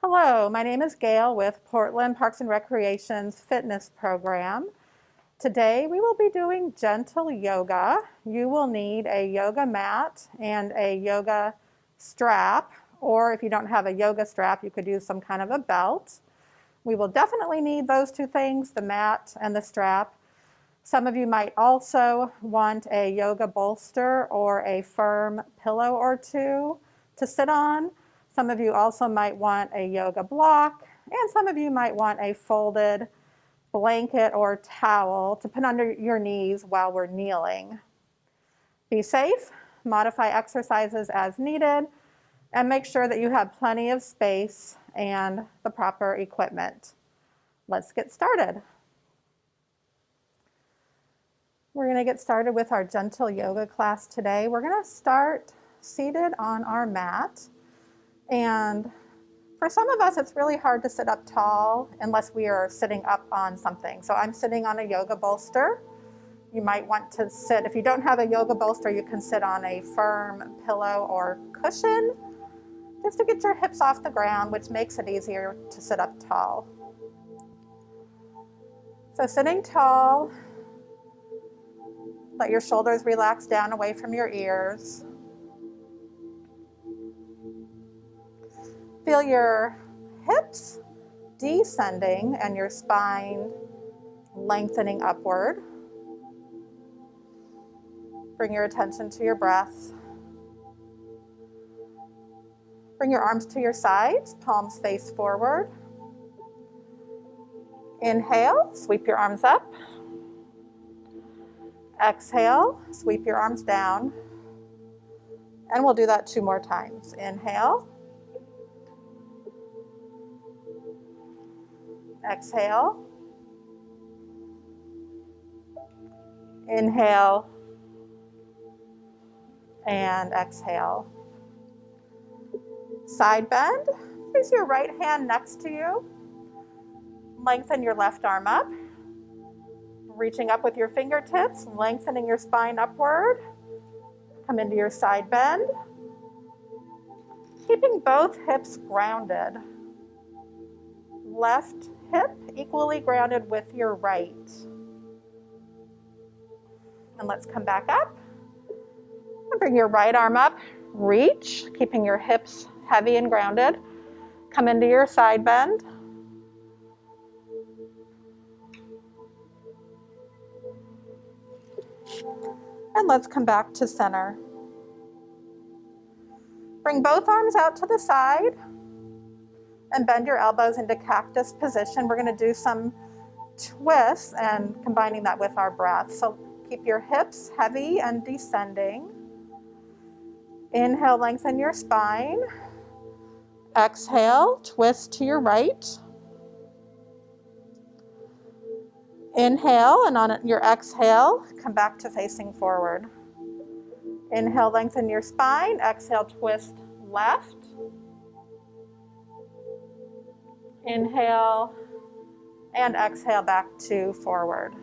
Hello, my name is Gail with Portland Parks and Recreation's fitness program. Today we will be doing gentle yoga. You will need a yoga mat and a yoga strap, or if you don't have a yoga strap, you could use some kind of a belt. We will definitely need those two things, the mat and the strap. Some of you might also want a yoga bolster or a firm pillow or two to sit on. Some of you also might want a yoga block, and some of you might want a folded blanket or towel to put under your knees while we're kneeling. Be safe, modify exercises as needed, and make sure that you have plenty of space and the proper equipment. Let's get started. We're going to get started with our gentle yoga class today. We're going to start seated on our mat. And for some of us, it's really hard to sit up tall unless we are sitting up on something. So I'm sitting on a yoga bolster. You might want to sit, if you don't have a yoga bolster, you can sit on a firm pillow or cushion just to get your hips off the ground, which makes it easier to sit up tall. So sitting tall, let your shoulders relax down away from your ears. Feel your hips descending and your spine lengthening upward. Bring your attention to your breath. Bring your arms to your sides, palms face forward. Inhale, sweep your arms up. Exhale, sweep your arms down. And we'll do that 2 more times. Inhale. Exhale. Inhale. And exhale. Side bend. Place your right hand next to you. Lengthen your left arm up. Reaching up with your fingertips, lengthening your spine upward. Come into your side bend. Keeping both hips grounded. Left hip equally grounded with your right. And let's come back up. And bring your right arm up. Reach, keeping your hips heavy and grounded. Come into your side bend. And let's come back to center. Bring both arms out to the side and bend your elbows into cactus position. We're going to do some twists and combining that with our breath. So keep your hips heavy and descending. Inhale, lengthen your spine. Exhale, twist to your right. Inhale, and on your exhale, come back to facing forward. Inhale, lengthen your spine. Exhale, twist left. Inhale, and exhale back to forward.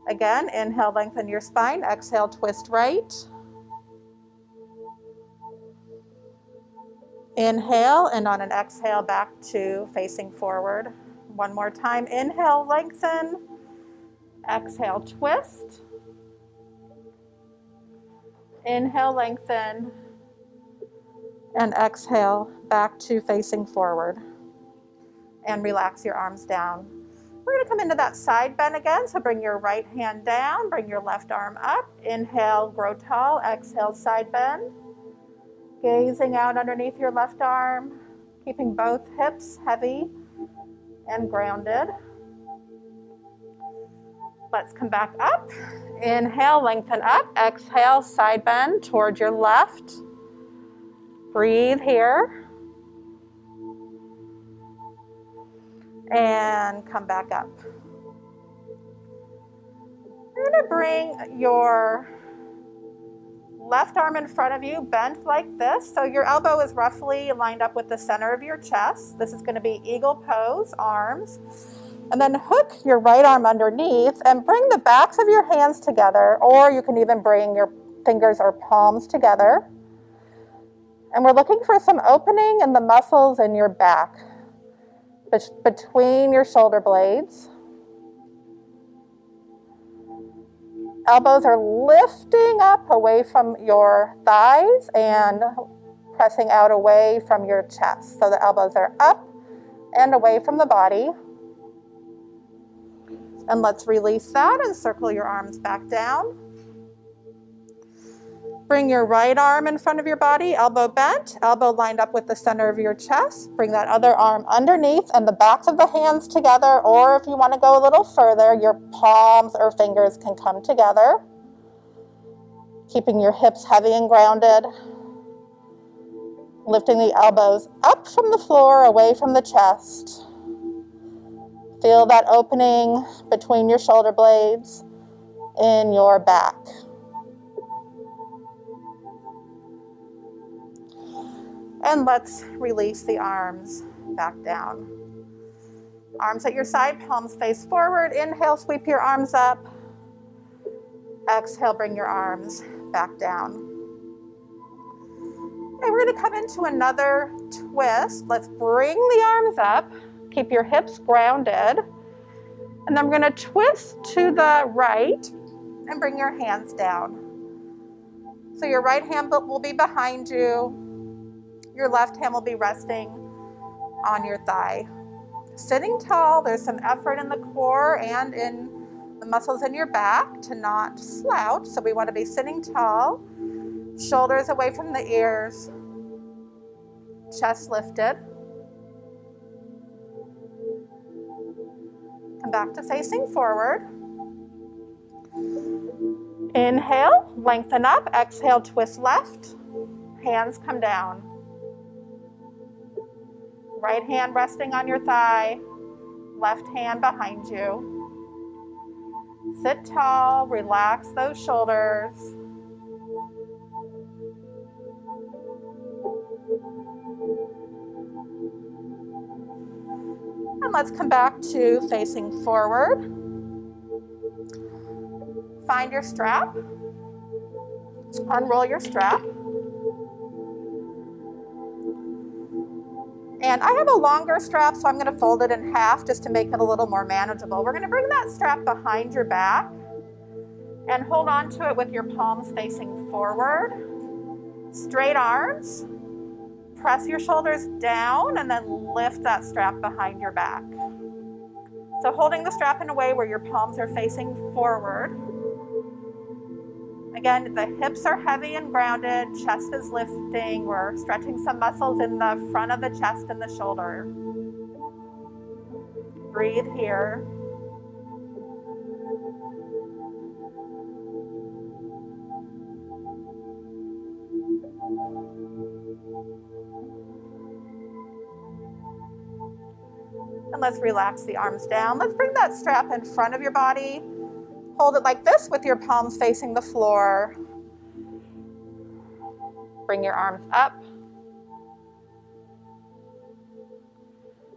Again, inhale, lengthen your spine. Exhale, twist right. Inhale, and on an exhale, back to facing forward. One more time. Inhale, lengthen. Exhale, twist. Inhale, lengthen. And exhale, back to facing forward. And relax your arms down. We're going to come into that side bend again. So bring your right hand down, bring your left arm up. Inhale, grow tall. Exhale, side bend. Gazing out underneath your left arm, keeping both hips heavy and grounded. Let's come back up. Inhale, lengthen up. Exhale, side bend toward your left. Breathe here. And come back up. You're going to bring your left arm in front of you, bent like this. So your elbow is roughly lined up with the center of your chest. This is going to be eagle pose, arms. And then hook your right arm underneath and bring the backs of your hands together, or you can even bring your fingers or palms together. And we're looking for some opening in the muscles in your back, between your shoulder blades. Elbows are lifting up away from your thighs and pressing out away from your chest. So the elbows are up and away from the body. And let's release that and circle your arms back down. Bring your right arm in front of your body, elbow bent, elbow lined up with the center of your chest. Bring that other arm underneath and the backs of the hands together, or if you want to go a little further, your palms or fingers can come together. Keeping your hips heavy and grounded. Lifting the elbows up from the floor, away from the chest. Feel that opening between your shoulder blades in your back. And let's release the arms back down. Arms at your side, palms face forward. Inhale, sweep your arms up. Exhale, bring your arms back down. Okay, we're going to come into another twist. Let's bring the arms up. Keep your hips grounded. And then we're going to twist to the right and bring your hands down. So your right hand will be behind you. Your left hand will be resting on your thigh. Sitting tall, there's some effort in the core and in the muscles in your back to not slouch. So we want to be sitting tall, shoulders away from the ears, chest lifted. Come back to facing forward. Inhale, lengthen up. Exhale, twist left. Hands come down. Right hand resting on your thigh, left hand behind you. Sit tall, relax those shoulders. And let's come back to facing forward. Find your strap. Unroll your strap. And I have a longer strap, so I'm going to fold it in half just to make it a little more manageable. We're going to bring that strap behind your back and hold on to it with your palms facing forward. Straight arms. Press your shoulders down and then lift that strap behind your back. So holding the strap in a way where your palms are facing forward. Again, the hips are heavy and grounded, chest is lifting. We're stretching some muscles in the front of the chest and the shoulder. Breathe here. And let's relax the arms down. Let's bring that strap in front of your body. Hold it like this with your palms facing the floor. Bring your arms up.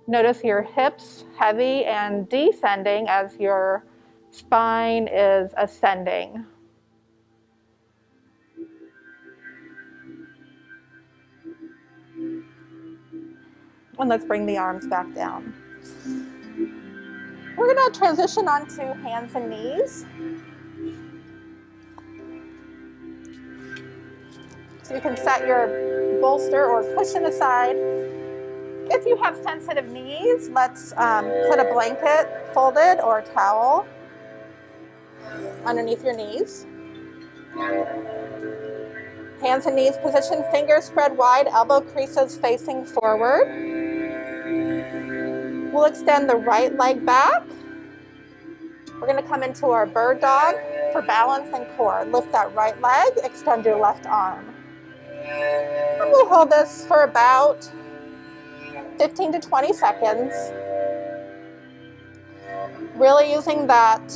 Notice your hips heavy and descending as your spine is ascending. And let's bring the arms back down. We're going to transition onto hands and knees. So you can set your bolster or cushion aside. If you have sensitive knees, let's put a blanket folded or a towel underneath your knees. Hands and knees position, fingers spread wide, elbow creases facing forward. We'll extend the right leg back. We're going to come into our bird dog for balance and core. Lift that right leg, extend your left arm. And we'll hold this for about 15 to 20 seconds. Really using that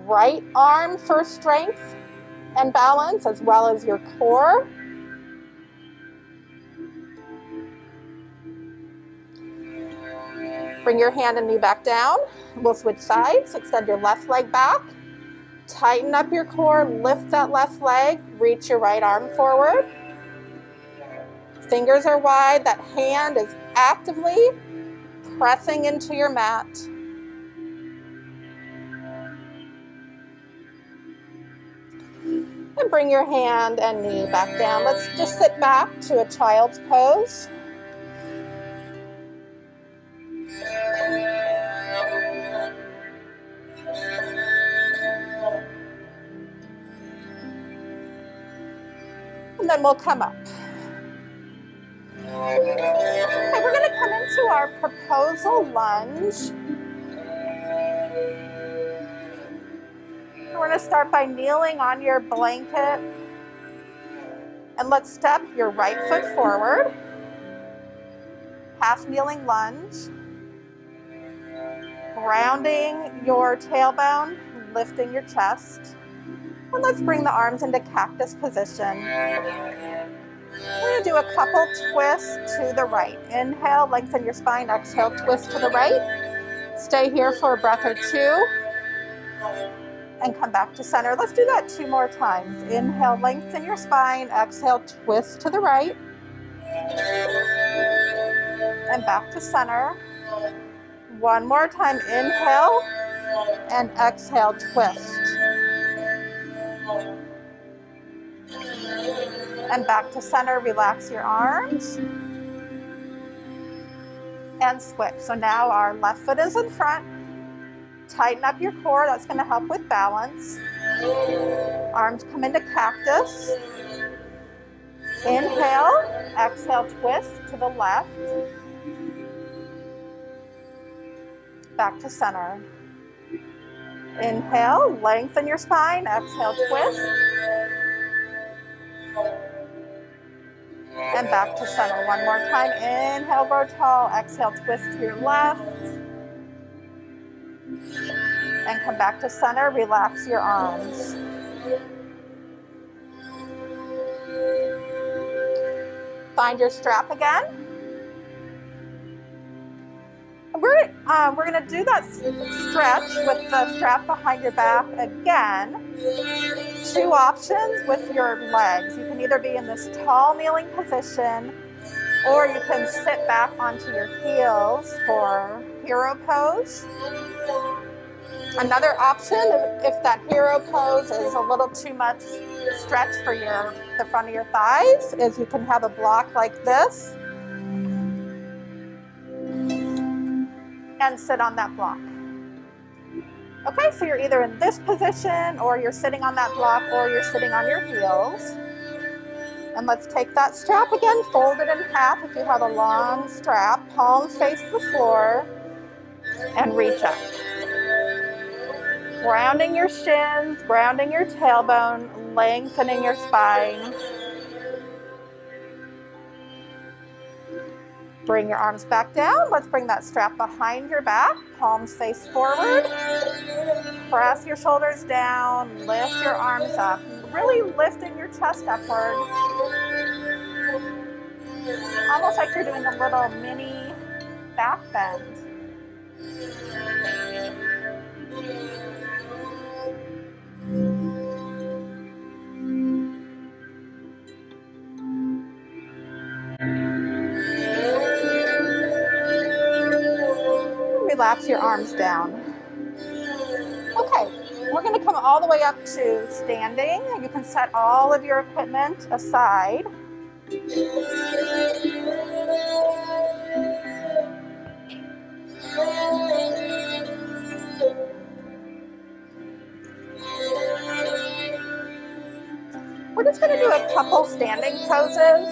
right arm for strength and balance as well as your core. Bring your hand and knee back down. We'll switch sides. Extend your left leg back. Tighten up your core. Lift that left leg. Reach your right arm forward. fingers are wide. That hand is actively pressing into your mat. And bring your hand and knee back down. Let's just sit back to a child's pose. And then we'll come up. Okay, we're going to come into our proposal lunge. We're going to start by kneeling on your blanket. And let's step your right foot forward. Half kneeling lunge. Grounding your tailbone, lifting your chest. And let's bring the arms into cactus position. We're going to do a couple twists to the right. Inhale, lengthen your spine. Exhale, twist to the right. Stay here for a breath or two. And come back to center. Let's do that 2 more times. Inhale, lengthen your spine. Exhale, twist to the right. And back to center. 1 more time. Inhale and exhale, twist. And back to center. Relax your arms. And switch. So now our left foot is in front. Tighten up your core. That's going to help with balance. Arms come into cactus. Inhale. Exhale, twist to the left. Back to center. Inhale. Lengthen your spine. Exhale, twist. And back to center. 1 more time. Inhale, grow tall. Exhale, twist to your left. And come back to center. Relax your arms. Find your strap again. We're going to do that stretch with the strap behind your back again. 2 options with your legs. You can either be in this tall kneeling position, or you can sit back onto your heels for hero pose. Another option, if that hero pose is a little too much stretch for the front of your thighs, is you can have a block like this and sit on that block. Okay, so you're either in this position, or you're sitting on that block, or you're sitting on your heels. And let's take that strap again, fold it in half if you have a long strap, palms face the floor, and reach up. Grounding your shins, grounding your tailbone, lengthening your spine. Bring your arms back down. Let's bring that strap behind your back. Palms face forward. Press your shoulders down. Lift your arms up. Really lifting your chest upward. Almost like you're doing a little mini back bend. Relax your arms down. Okay, we're going to come all the way up to standing. You can set all of your equipment aside. We're just going to do a couple standing poses,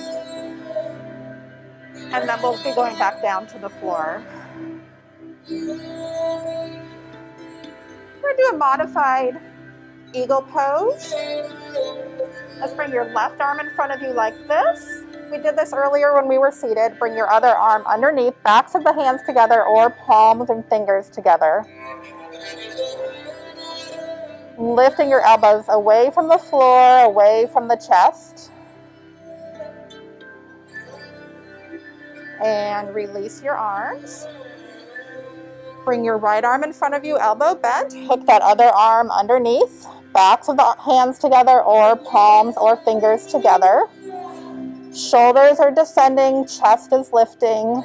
and then we'll be going back down to the floor. We're going to do a modified eagle pose. Let's bring your left arm in front of you like this. We did this earlier when we were seated. Bring your other arm underneath, backs of the hands together, or palms and fingers together. Lifting your elbows away from the floor, away from the chest. And release your arms. Bring your right arm in front of you, elbow bent. Hook that other arm underneath. Backs of the hands together, or palms or fingers together. Shoulders are descending, chest is lifting.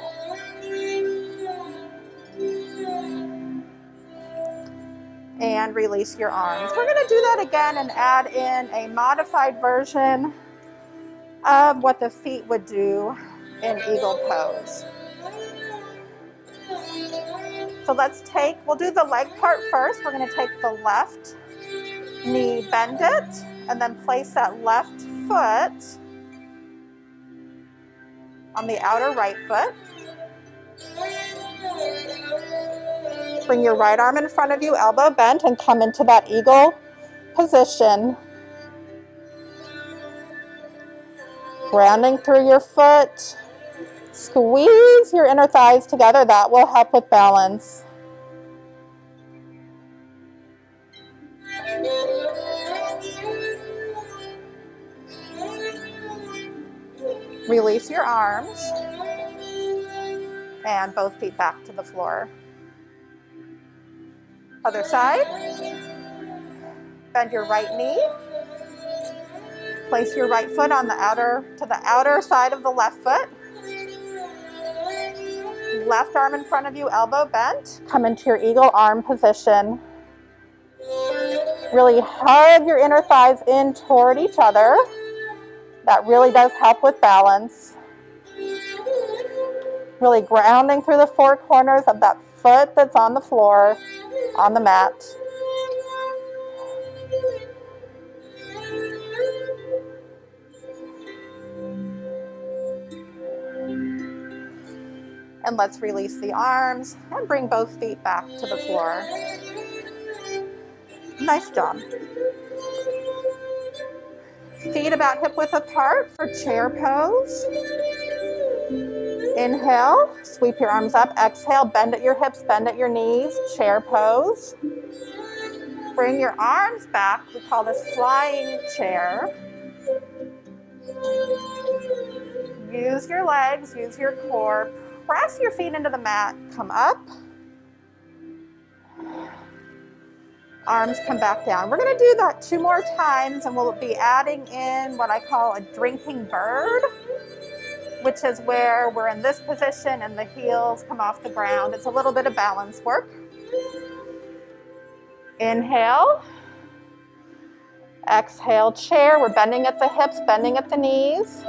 And release your arms. We're going to do that again and add in a modified version of what the feet would do in eagle pose. So we'll do the leg part first. We're going to take the left knee, bend it, and then place that left foot on the outer right foot. Bring your right arm in front of you, elbow bent, and come into that eagle position. Grounding through your foot. Squeeze your inner thighs together. That will help with balance. Release your arms. And both feet back to the floor. Other side. Bend your right knee. Place your right foot on the outer side of the left foot. Left arm in front of you, elbow bent. Come into your eagle arm position. Really hug your inner thighs in toward each other. That really does help with balance. Really grounding through the four corners of that foot that's on the floor, on the mat. And let's release the arms and bring both feet back to the floor. Nice job. Feet about hip width apart for chair pose. Inhale, sweep your arms up. Exhale, bend at your hips, bend at your knees. Chair pose. Bring your arms back. We call this flying chair. Use your legs, use your core. Press your feet into the mat. Come up. Arms come back down. We're going to do that 2 more times, and we'll be adding in what I call a drinking bird, which is where we're in this position and the heels come off the ground. It's a little bit of balance work. Inhale. Exhale, chair. We're bending at the hips, bending at the knees.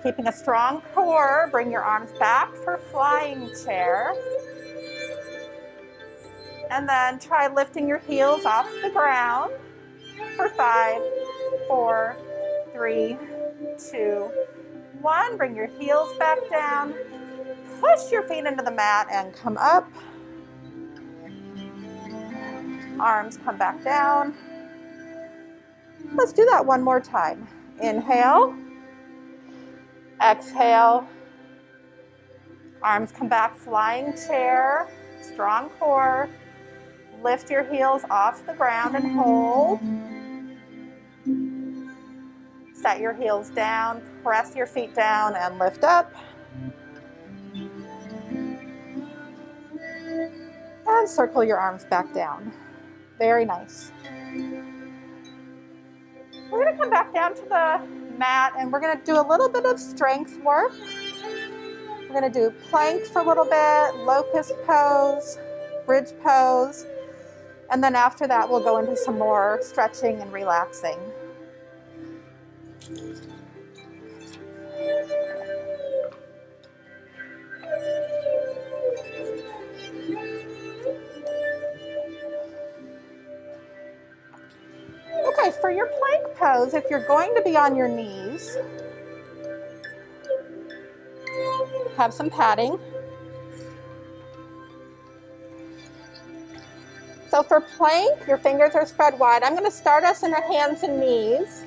Keeping a strong core, bring your arms back for flying chair. And then try lifting your heels off the ground for 5, 4, 3, 2, 1. Bring your heels back down. Push your feet into the mat and come up. Arms come back down. Let's do that 1 more time. Inhale. Exhale. Arms come back, flying chair. Strong core. Lift your heels off the ground and hold. Set your heels down, press your feet down and lift up. And circle your arms back down. Very nice. We're going to come back down to the mat and we're going to do a little bit of strength work. We're going to do plank for a little bit, locust pose, bridge pose. And then after that, we'll go into some more stretching and relaxing. Okay, for your plank pose, if you're going to be on your knees, have some padding. So for plank, your fingers are spread wide. I'm going to start us in our hands and knees.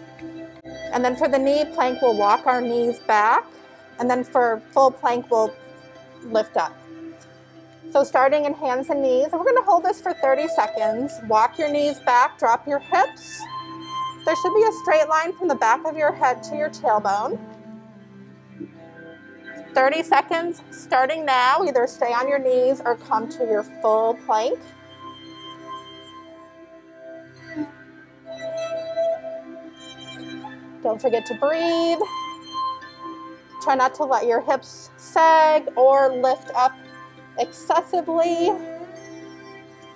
And then for the knee plank, we'll walk our knees back. And then for full plank, we'll lift up. So starting in hands and knees, and we're going to hold this for 30 seconds. Walk your knees back, drop your hips. There should be a straight line from the back of your head to your tailbone. 30 seconds starting now. Either stay on your knees or come to your full plank. Don't forget to breathe. Try not to let your hips sag or lift up excessively.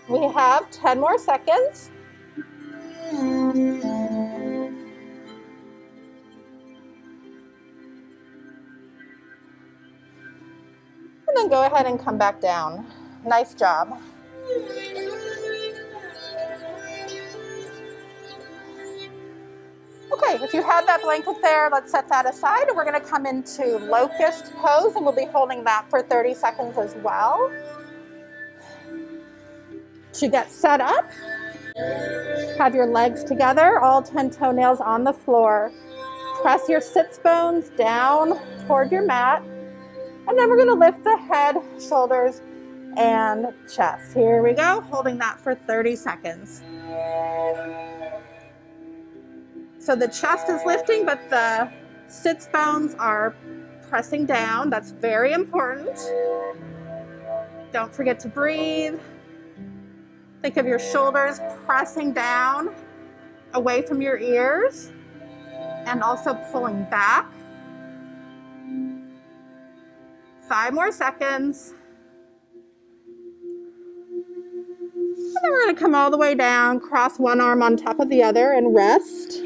We have 10 more seconds. And then go ahead and come back down. Nice job. Okay, if you had that blanket there, let's set that aside, and we're going to come into locust pose, and we'll be holding that for 30 seconds as well. To get set up, have your legs together, all 10 toenails on the floor. Press your sits bones down toward your mat, and then we're going to lift the head, shoulders, and chest. Here we go, holding that for 30 seconds. So the chest is lifting, but the sits bones are pressing down. That's very important. Don't forget to breathe. Think of your shoulders pressing down away from your ears and also pulling back. 5 more seconds. And then we're going to come all the way down, cross one arm on top of the other and rest.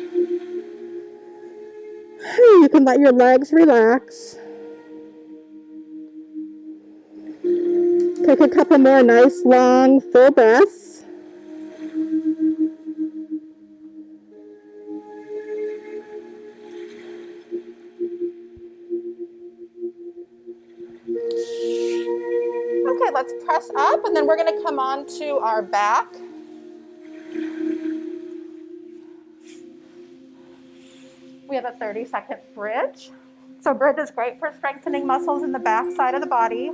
You can let your legs relax. Take a couple more nice, long, full breaths. Okay, let's press up, and then we're going to come on to our back. We have a 30-second bridge. So bridge is great for strengthening muscles in the back side of the body.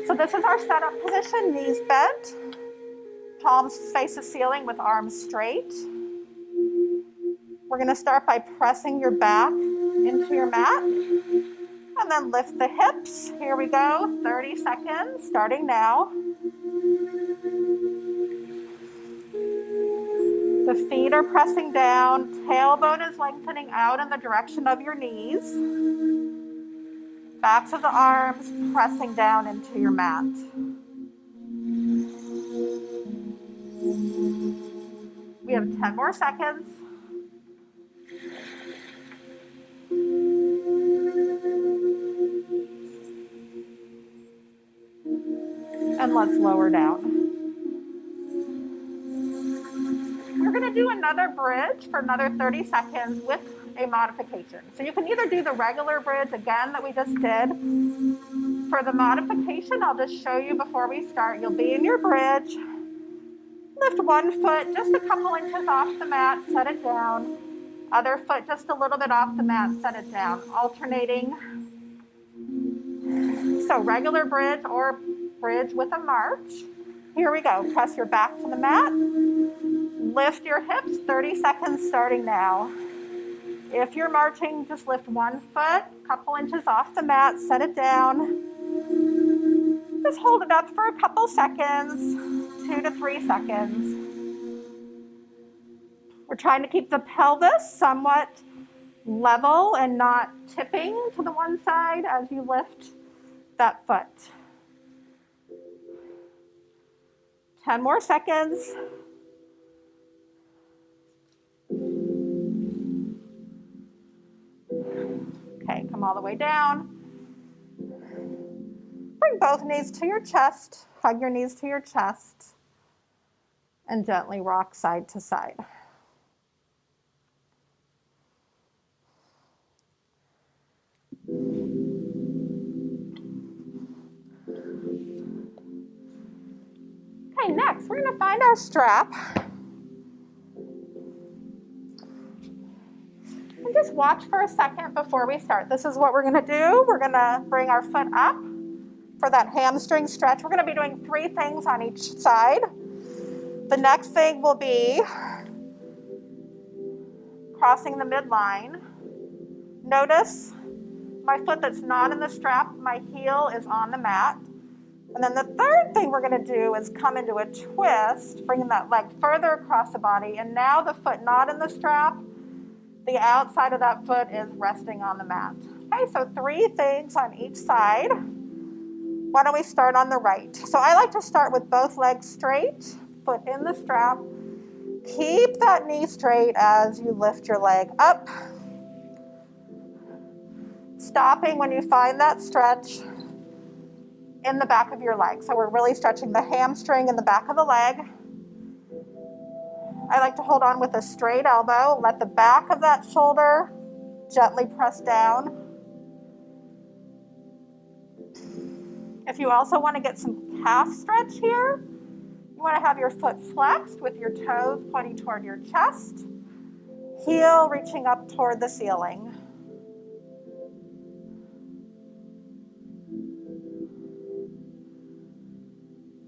So this is our setup position, knees bent, palms face the ceiling with arms straight. We're going to start by pressing your back into your mat, and then lift the hips. Here we go, 30 seconds, starting now. The feet are pressing down, tailbone is lengthening out in the direction of your knees. Backs of the arms pressing down into your mat. We have 10 more seconds. And let's lower down. We're going to do another bridge for another 30 seconds with a modification. So you can either do the regular bridge again that we just did. For the modification, I'll just show you before we start. You'll be in your bridge. Lift one foot just a couple inches off the mat, set it down. Other foot just a little bit off the mat, set it down. Alternating. So regular bridge or bridge with a march. Here we go. Press your back to the mat. Lift your hips, 30 seconds starting now. If you're marching, just lift one foot, a couple inches off the mat, set it down. Just hold it up for a couple seconds, 2 to 3 seconds. We're trying to keep the pelvis somewhat level and not tipping to the one side as you lift that foot. 10 more seconds. Okay, come all the way down. Bring both knees to your chest. Hug your knees to your chest. And gently rock side to side. Okay, next we're going to find our strap. And just watch for a second before we start. This is what we're going to do. We're going to bring our foot up for that hamstring stretch. We're going to be doing 3 things on each side. The next thing will be crossing the midline. Notice my foot that's not in the strap, my heel is on the mat. And then the third thing we're going to do is come into a twist, bringing that leg further across the body. And now the foot not in the strap, the outside of that foot is resting on the mat. Okay, so 3 things on each side. Why don't we start on the right? So I like to start with both legs straight, foot in the strap. Keep that knee straight as you lift your leg up. Stopping when you find that stretch in the back of your leg. So we're really stretching the hamstring in the back of the leg. I like to hold on with a straight elbow. Let the back of that shoulder gently press down. If you also want to get some calf stretch here, you want to have your foot flexed with your toes pointing toward your chest, heel reaching up toward the ceiling.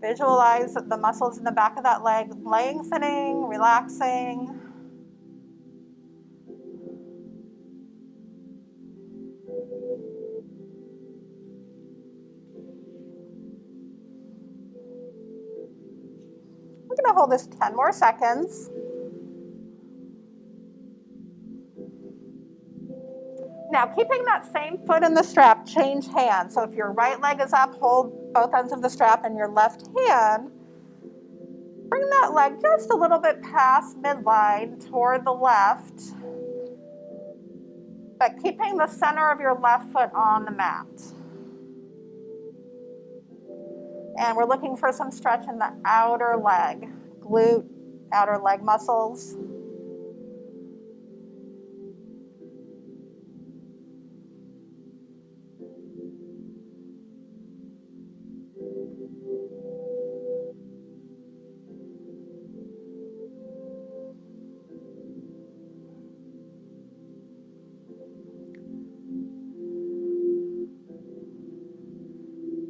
Visualize the muscles in the back of that leg lengthening, relaxing. We're going to hold this 10 more seconds. Now, keeping that same foot in the strap, change hands. So if your right leg is up, hold both ends of the strap in your left hand. Bring that leg just a little bit past midline toward the left, but keeping the center of your left foot on the mat. And we're looking for some stretch in the outer leg, glute, outer leg muscles.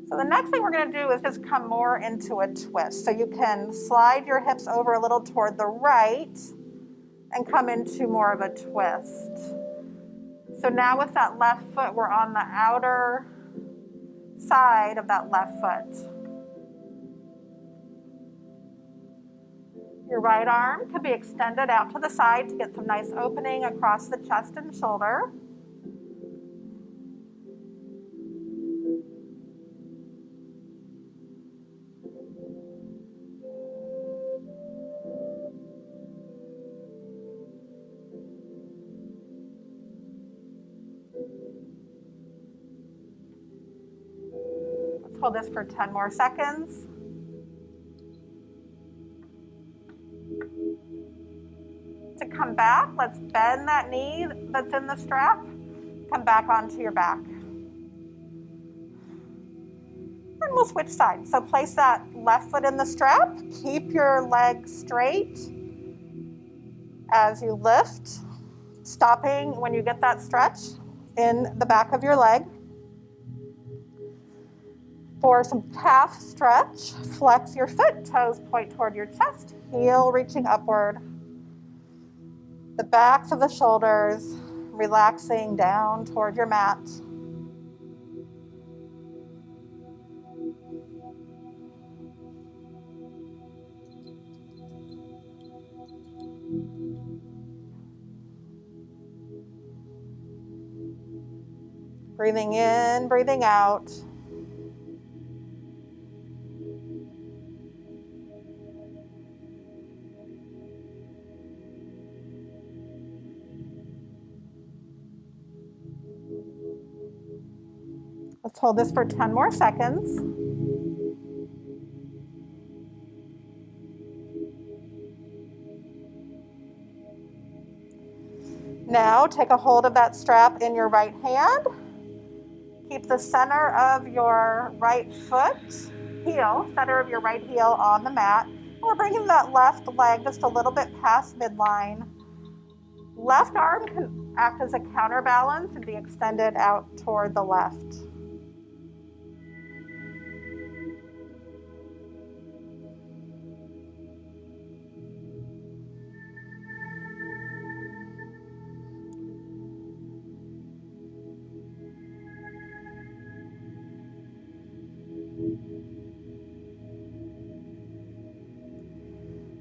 So the next thing we're going to do is just come more into a twist. So you can slide your hips over a little toward the right and come into more of a twist. So now with that left foot, we're on the outer side of that left foot. Your right arm could be extended out to the side to get some nice opening across the chest and shoulder. Let's hold this for 10 more seconds. To come back, let's bend that knee that's in the strap. Come back onto your back. And we'll switch sides. So place that left foot in the strap. Keep your leg straight as you lift, stopping when you get that stretch in the back of your leg. For some calf stretch, flex your foot, toes point toward your chest, heel reaching upward. The backs of the shoulders relaxing down toward your mat. Breathing in, breathing out. Let's hold this for 10 more seconds. Now take a hold of that strap in your right hand. Keep the center of your right foot, center of your right heel on the mat. And we're bringing that left leg just a little bit past midline. Left arm can act as a counterbalance and be extended out toward the left.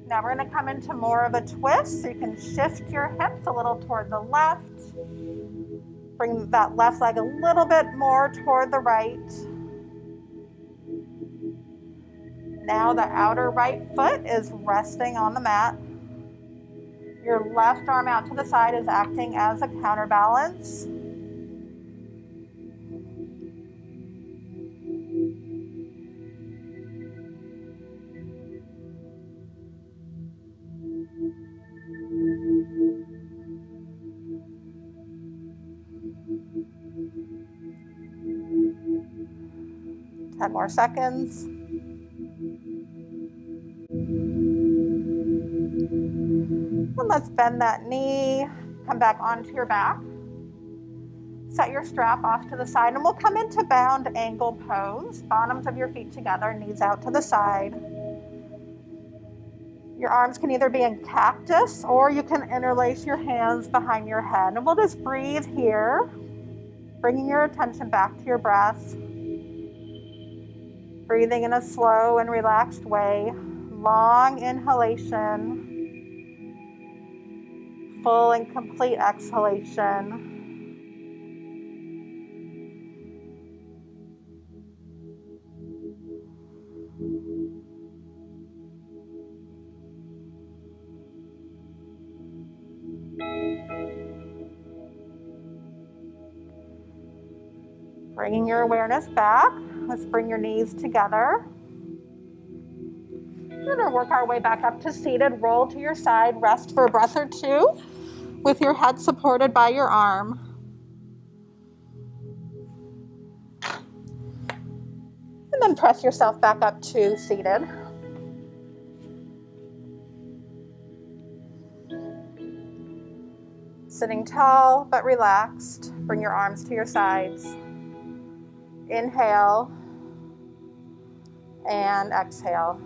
Now we're going to come into more of a twist, so you can shift your hips a little toward the left. Bring that left leg a little bit more toward the right. Now the outer right foot is resting on the mat. Your left arm out to the side is acting as a counterbalance. Ten more seconds. And let's bend that knee, come back onto your back. Set your strap off to the side, and we'll come into bound angle pose. Bottoms of your feet together, knees out to the side. Your arms can either be in cactus, or you can interlace your hands behind your head. And we'll just breathe here, bringing your attention back to your breath. Breathing in a slow and relaxed way. Long inhalation. Full and complete exhalation. Bringing your awareness back. Let's bring your knees together. We're going to work our way back up to seated. Roll to your side. Rest for a breath or two with your head supported by your arm. And then press yourself back up to seated. Sitting tall but relaxed. Bring your arms to your sides. Inhale and exhale.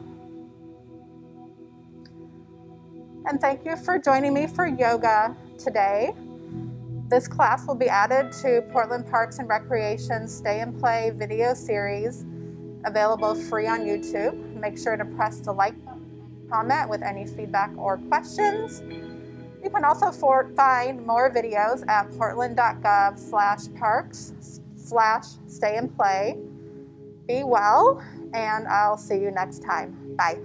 And thank you for joining me for yoga today. This class will be added to Portland Parks and Recreation's Stay and Play video series, available free on YouTube. Make sure to press the like button, comment with any feedback or questions. You can also find more videos at portland.gov/parks/stay and play. Be well, and I'll see you next time. Bye.